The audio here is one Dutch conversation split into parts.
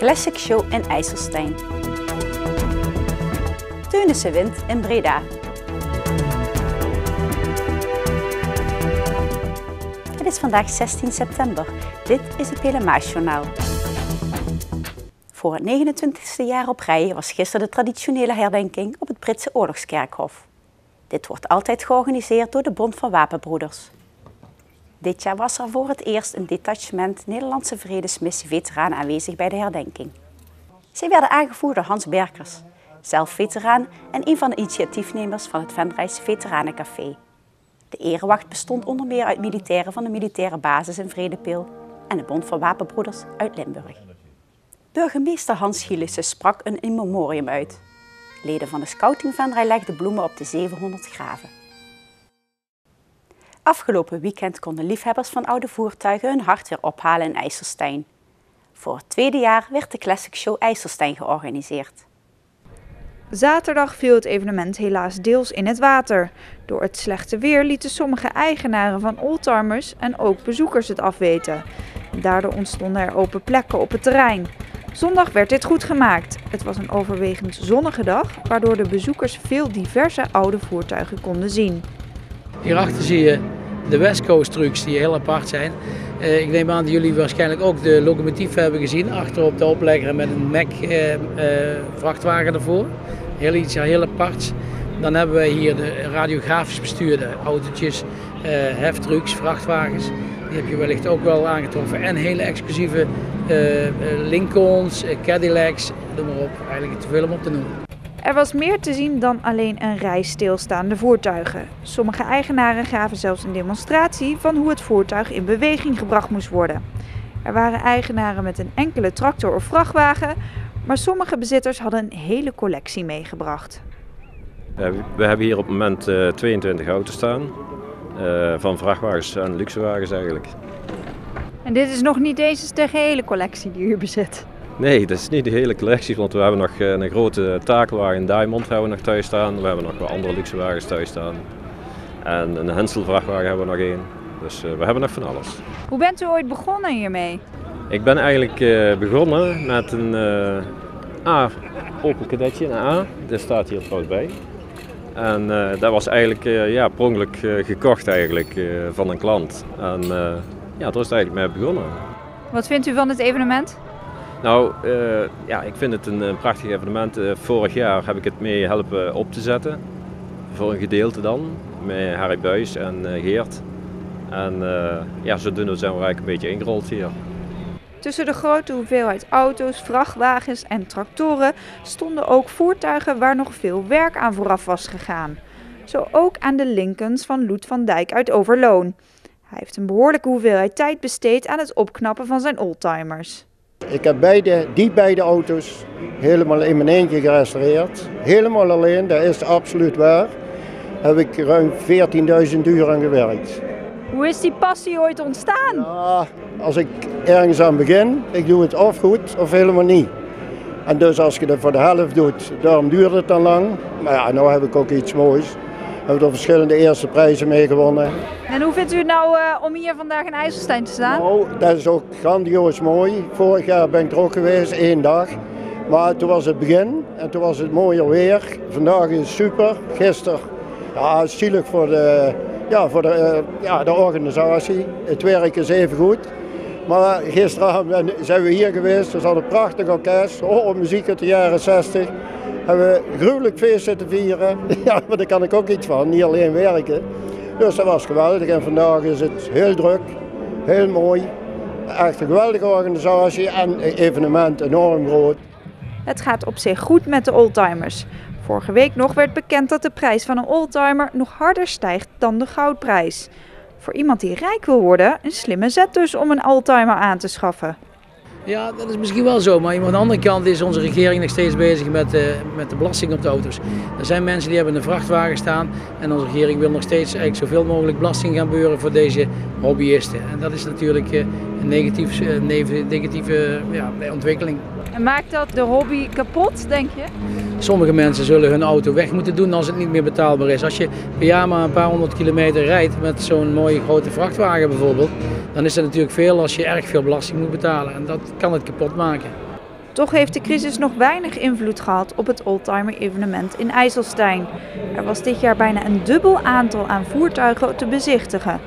Classic Show in IJsselstein. Teunissen wint in Breda. Het is vandaag 16 september. Dit is het Pelemaasjournaal. Voor het 29e jaar op rij was gisteren de traditionele herdenking op het Britse oorlogskerkhof. Dit wordt altijd georganiseerd door de Bond van Wapenbroeders. Dit jaar was er voor het eerst een detachement Nederlandse Vredesmissie-veteranen aanwezig bij de herdenking. Zij werden aangevoerd door Hans Berkers, zelf veteraan en een van de initiatiefnemers van het Venrays Veteranencafé. De erewacht bestond onder meer uit militairen van de militaire basis in Vredepeel en de Bond van Wapenbroeders uit Limburg. Burgemeester Hans Gielissen sprak een in memoriam uit. Leden van de Scouting Venray legden bloemen op de 700 graven. Afgelopen weekend konden liefhebbers van oude voertuigen hun hart weer ophalen in IJsselstein. Voor het tweede jaar werd de Classic Show IJsselstein georganiseerd. Zaterdag viel het evenement helaas deels in het water. Door het slechte weer lieten sommige eigenaren van oldtimers en ook bezoekers het afweten. Daardoor ontstonden er open plekken op het terrein. Zondag werd dit goed gemaakt. Het was een overwegend zonnige dag, waardoor de bezoekers veel diverse oude voertuigen konden zien. Hierachter zie je de West Coast trucks die heel apart zijn. Ik neem aan dat jullie waarschijnlijk ook de locomotief hebben gezien. Achter op de oplegger met een Mack vrachtwagen ervoor. Iets heel aparts. Dan hebben wij hier de radiografisch bestuurde autootjes, heftrucks, vrachtwagens. Die heb je wellicht ook wel aangetroffen. En hele exclusieve Lincolns, Cadillacs, noem maar op. Eigenlijk te veel om op te noemen. Er was meer te zien dan alleen een rij stilstaande voertuigen. Sommige eigenaren gaven zelfs een demonstratie van hoe het voertuig in beweging gebracht moest worden. Er waren eigenaren met een enkele tractor of vrachtwagen, maar sommige bezitters hadden een hele collectie meegebracht. We hebben hier op het moment 22 auto's staan, van vrachtwagens en luxewagens eigenlijk. En dit is nog niet eens de gehele collectie die u bezit? Nee, dat is niet de hele collectie, want we hebben nog een grote takelwagen Diamond hebben we nog thuis staan. We hebben nog wel andere luxewagens thuis staan. En een Hensel vrachtwagen hebben we nog één. Dus we hebben nog van alles. Hoe bent u ooit begonnen hiermee? Ik ben eigenlijk begonnen met een Opel Kadetje, een A. Dat staat hier trouwens bij. En dat was eigenlijk per ongeluk gekocht eigenlijk, van een klant. En daar is het eigenlijk mee begonnen. Wat vindt u van het evenement? Nou, ik vind het een prachtig evenement. Vorig jaar heb ik het mee helpen op te zetten. Voor een gedeelte dan. Met Harry Buijs en Geert. En zodoende zijn we eigenlijk een beetje ingerold hier. Tussen de grote hoeveelheid auto's, vrachtwagens en tractoren stonden ook voertuigen waar nog veel werk aan vooraf was gegaan. Zo ook aan de Lincolns van Loet van Dijk uit Overloon. Hij heeft een behoorlijke hoeveelheid tijd besteed aan het opknappen van zijn oldtimers. Ik heb die beide auto's helemaal in mijn eentje gerestaureerd. Helemaal alleen, dat is absoluut waar. Heb ik ruim 14.000 uur aan gewerkt. Hoe is die passie ooit ontstaan? Ja, als ik ergens aan begin, ik doe het of goed of helemaal niet. En dus als je dat voor de helft doet, daarom duurt het dan lang. Maar ja, nu heb ik ook iets moois. We hebben er verschillende eerste prijzen mee gewonnen. En hoe vindt u het nou om hier vandaag in IJsselstein te staan? Nou, dat is ook grandioos mooi. Vorig jaar ben ik er ook geweest, 1 dag. Maar toen was het begin en toen was het mooier weer. Vandaag is het super. Gisteren, zielig voor de organisatie. Het werk is even goed. Maar gisteravond zijn we hier geweest. Er zat een prachtig orkest. Muziek uit de jaren 60. Hebben we gruwelijk feest zitten vieren. Ja, maar daar kan ik ook iets van, niet alleen werken. Dus dat was geweldig en vandaag is het heel druk, heel mooi. Echt een geweldige organisatie en evenement enorm groot. Het gaat op zich goed met de oldtimers. Vorige week nog werd bekend dat de prijs van een oldtimer nog harder stijgt dan de goudprijs. Voor iemand die rijk wil worden, een slimme zet dus om een oldtimer aan te schaffen. Ja, dat is misschien wel zo, maar aan de andere kant is onze regering nog steeds bezig met de belasting op de auto's. Er zijn mensen die hebben een vrachtwagen staan en onze regering wil nog steeds eigenlijk zoveel mogelijk belasting gaan beuren voor deze hobbyisten. En dat is natuurlijk een negatieve ontwikkeling. En maakt dat de hobby kapot, denk je? Sommige mensen zullen hun auto weg moeten doen als het niet meer betaalbaar is. Als je per jaar maar een paar 100 kilometer rijdt met zo'n mooie grote vrachtwagen bijvoorbeeld, dan is dat natuurlijk veel als je erg veel belasting moet betalen. En dat kan het kapot maken. Toch heeft de crisis nog weinig invloed gehad op het oldtimer-evenement in IJsselstein. Er was dit jaar bijna een dubbel aantal aan voertuigen te bezichtigen.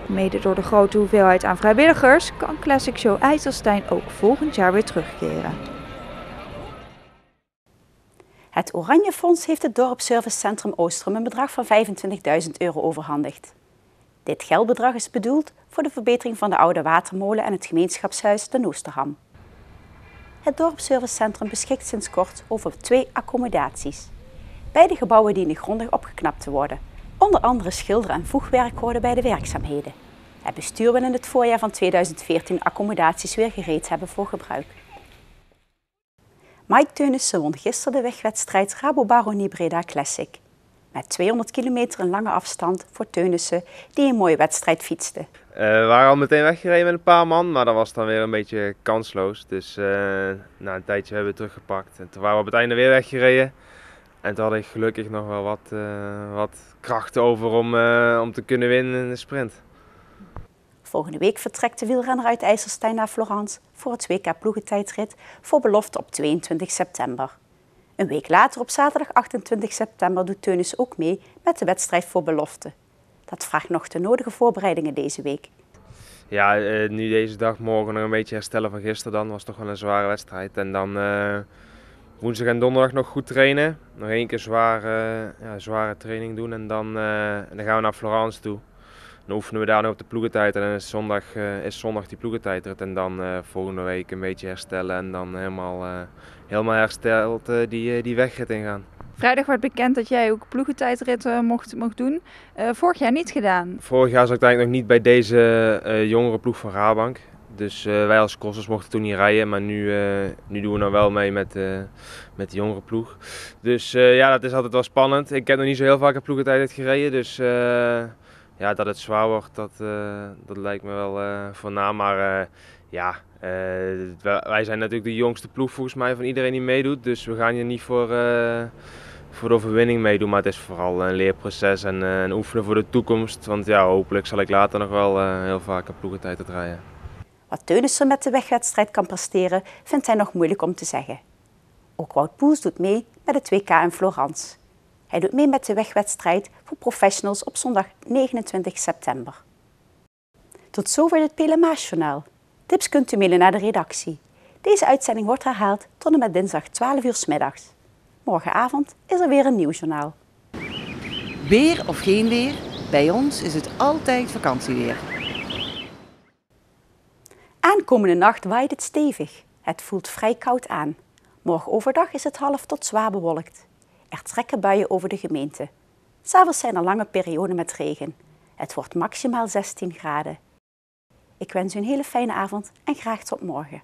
Mede door de grote hoeveelheid aan vrijwilligers kan Classic Show IJsselstein ook volgend jaar weer terugkeren. Het Oranje Fonds heeft het dorpsservicecentrum Oostrum een bedrag van €25.000 overhandigd. Dit geldbedrag is bedoeld voor de verbetering van de oude watermolen en het gemeenschapshuis de Noosterham. Het dorpsservicecentrum beschikt sinds kort over 2 accommodaties. Beide gebouwen dienen grondig opgeknapt te worden. Onder andere schilder- en voegwerk hoorden bij de werkzaamheden. Het bestuur wil in het voorjaar van 2014 accommodaties weer gereed hebben voor gebruik. Mike Teunissen won gisteren de wegwedstrijd Rabobaronie Breda Classic. Met 200 kilometer een lange afstand voor Teunissen, die een mooie wedstrijd fietste. We waren al meteen weggereden met een paar man, maar dat was dan weer een beetje kansloos. Dus na een tijdje hebben we het teruggepakt. En toen waren we op het einde weer weggereden. En toen had ik gelukkig nog wel wat kracht over om te kunnen winnen in de sprint. Volgende week vertrekt de wielrenner uit IJsselstein naar Florence voor het WK ploegentijdrit voor belofte op 22 september. Een week later, op zaterdag 28 september, doet Teunissen ook mee met de wedstrijd voor belofte. Dat vraagt nog de nodige voorbereidingen deze week. Ja, nu deze dag, morgen nog een beetje herstellen van gisteren dan. Was toch wel een zware wedstrijd. En dan woensdag en donderdag nog goed trainen. Nog 1 keer zware training doen en dan gaan we naar Florence toe. Dan oefenen we daar nog op de ploegentijd en dan is zondag die ploegentijdrit. En dan volgende week een beetje herstellen en dan helemaal hersteld die wegrit ingaan. Vrijdag werd bekend dat jij ook ploegentijdritten mocht doen. Vorig jaar niet gedaan. Vorig jaar zat ik eigenlijk nog niet bij deze jongere ploeg van Rabobank. Dus wij als crossers mochten toen niet rijden, maar nu doen we nou wel mee met de jongere ploeg. Dus ja, dat is altijd wel spannend. Ik heb nog niet zo heel vaak een ploegentijdrit gereden, dus ja, dat het zwaar wordt, dat lijkt me wel voornaam. Maar wij zijn natuurlijk de jongste ploeg volgens mij van iedereen die meedoet. Dus we gaan hier niet voor de overwinning meedoen. Maar het is vooral een leerproces en een oefenen voor de toekomst. Want ja, hopelijk zal ik later nog wel heel vaak een ploegentijd rijden. Wat Teunissen met de wegwedstrijd kan presteren, vindt hij nog moeilijk om te zeggen. Ook Wout Poels doet mee met het WK in Florence. Hij doet mee met de wegwedstrijd voor professionals op zondag 29 september. Tot zover het PLMA-journaal. Tips kunt u mailen naar de redactie. Deze uitzending wordt herhaald tot en met dinsdag 12 uur 's middags. Morgenavond is er weer een nieuw journaal. Weer of geen weer, bij ons is het altijd vakantieweer. Aankomende nacht waait het stevig. Het voelt vrij koud aan. Morgen overdag is het half tot zwaar bewolkt. Er trekken buien over de gemeente. 'S Avonds zijn er lange perioden met regen. Het wordt maximaal 16 graden. Ik wens u een hele fijne avond en graag tot morgen.